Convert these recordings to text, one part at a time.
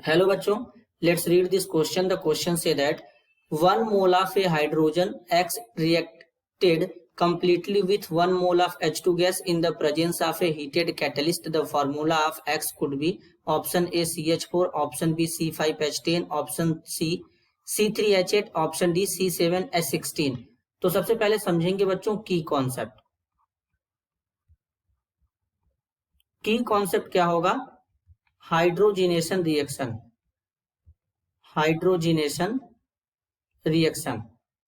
Hello बच्चों, let's read this question. The question say that 1 mole of a hydrogen X reacted completely with 1 mole of H2 gas in the presence of a heated catalyst. The formula of X could be option A CH4, option B C5H10, option C C3H8, option D C7H16. तो सबसे पहले समझेंगे बच्चों की concept क्या होगा? Hydrogenation reaction.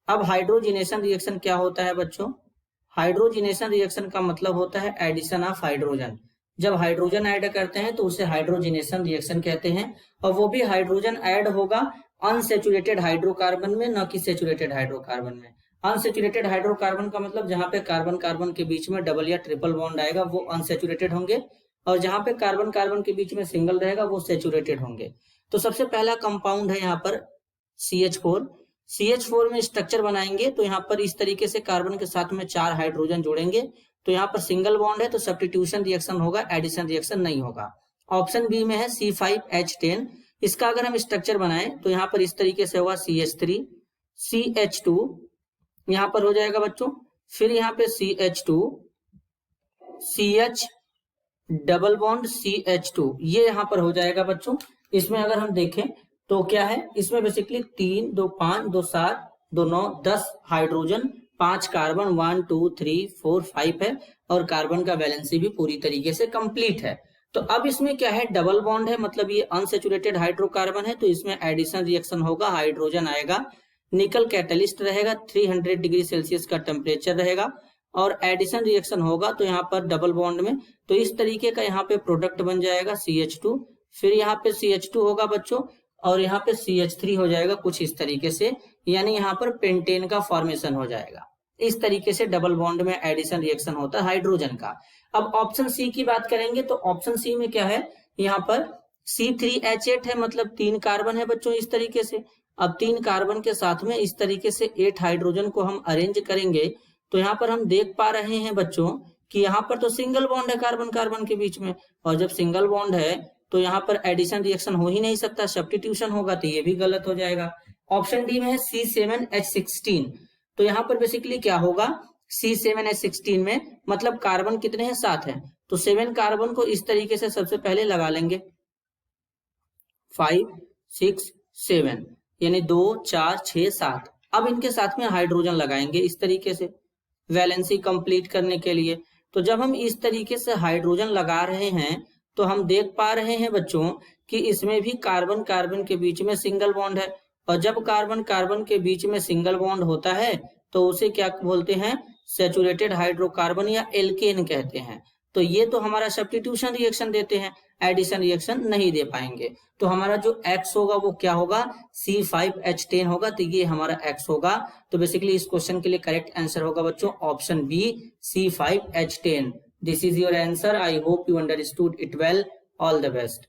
अब hydrogenation reaction क्या होता है बच्चों? हाइड्रोजिनेशन रिएक्शन का मतलब होता है एडिशन ऑफ हाइड्रोजन। जब हाइड्रोजन ऐड करते हैं तो उसे हाइड्रोजिनेशन रिएक्शन कहते हैं, और वो भी हाइड्रोजन ऐड होगा अनसेचुरेटेड हाइड्रोकार्बन में, न कि सेचुरेटेड हाइड्रोकार्बन में। अनसेचुरेटेड हाइड्रोकार्बन का मतलब जहां पे कार्बन कार्बन के बीच में डबल या ट्रिपल बॉन्ड आएगा वो अनसेचुरेटेड होंगे, और जहां पे कार्बन कार्बन के बीच में सिंगल रहेगा वो सेचुरेटेड होंगे। तो सबसे पहला कंपाउंड है यहाँ पर CH4। CH4 में स्ट्रक्चर बनाएंगे तो यहाँ पर इस तरीके से कार्बन के साथ में 4 हाइड्रोजन जोड़ेंगे, तो यहाँ पर सिंगल बॉन्ड है तो सब्स्टिट्यूशन रिएक्शन होगा, एडिशन रिएक्शन नहीं होगा। ऑप्शन बी में है C5H10। इसका अगर हम स्ट्रक्चर बनाएं तो यहाँ पर इस तरीके से होगा CH3 CH2, यहाँ पर हो जाएगा बच्चों, फिर यहाँ पे CH2 CH double bond CH2, ये यहाँ पर हो जाएगा बच्चों। इसमें अगर हम देखें तो क्या है, इसमें बेसिकली 3 2 5 2 7 2 9 10 हाइड्रोजन, 5 कार्बन, 1 2 3 4 5 है, और कार्बन का वैलेंसी भी पूरी तरीके से कंप्लीट है। तो अब इसमें क्या है, डबल बॉन्ड है, मतलब ये अनसेचुरेटेड हाइड्रोकार्बन है, तो इसमें एडिशन रिएक्शन होगा, हाइड्रोजन आएगा, निकल कैटलिस्ट रहेगा, 300 डिग्री सेल्सियस का टेम्परेचर रहेगा, और एडिशन रिएक्शन होगा तो यहाँ पर डबल बॉन्ड में, तो इस तरीके का यहाँ पे प्रोडक्ट बन जाएगा CH2, फिर यहाँ पे CH2 होगा बच्चों, और यहाँ पे CH3 हो जाएगा कुछ इस तरीके से, यानी यहाँ पर पेंटेन का फॉर्मेशन हो जाएगा। इस तरीके से डबल बॉन्ड में एडिशन रिएक्शन होता है हाइड्रोजन का। अब ऑप्शन सी की बात करेंगे तो ऑप्शन सी में क्या है, यहाँ पर C3H8 है, मतलब 3 कार्बन है बच्चों इस तरीके से। अब 3 कार्बन के साथ में इस तरीके से 8 हाइड्रोजन को हम अरेंज करेंगे, तो यहाँ पर हम देख पा रहे हैं बच्चों कि यहाँ पर तो सिंगल बॉन्ड है कार्बन कार्बन के बीच में, और जब सिंगल बॉन्ड है तो यहाँ पर एडिशन रिएक्शन हो ही नहीं सकता, सब्स्टिट्यूशन होगा, तो ये भी गलत हो जाएगा। ऑप्शन डी में है C7H16। तो यहाँ पर बेसिकली क्या होगा, C7H16 में मतलब कार्बन कितने हैं, 7 हैं, तो 7 कार्बन को इस तरीके से सबसे पहले लगा लेंगे, 5 6 7, यानी 2 4 6 7। अब इनके साथ में हाइड्रोजन लगाएंगे इस तरीके से वैलेंसी कंप्लीट करने के लिए। तो जब हम इस तरीके से हाइड्रोजन लगा रहे हैं तो हम देख पा रहे हैं बच्चों कि इसमें भी कार्बन कार्बन के बीच में सिंगल बॉन्ड है, और जब कार्बन कार्बन के बीच में सिंगल बॉन्ड होता है तो उसे क्या बोलते हैं, सेचुरेटेड हाइड्रोकार्बन या एल्केन कहते हैं। तो ये तो हमारा सब्स्टिट्यूशन रिएक्शन देते हैं, एडिशन रिएक्शन नहीं दे पाएंगे। तो हमारा जो X होगा वो क्या होगा, C5H10 होगा, तो ये हमारा X होगा। तो बेसिकली इस क्वेश्चन के लिए करेक्ट आंसर होगा बच्चों option B C5H10। This is your answer. I hope you understood it well. All the best.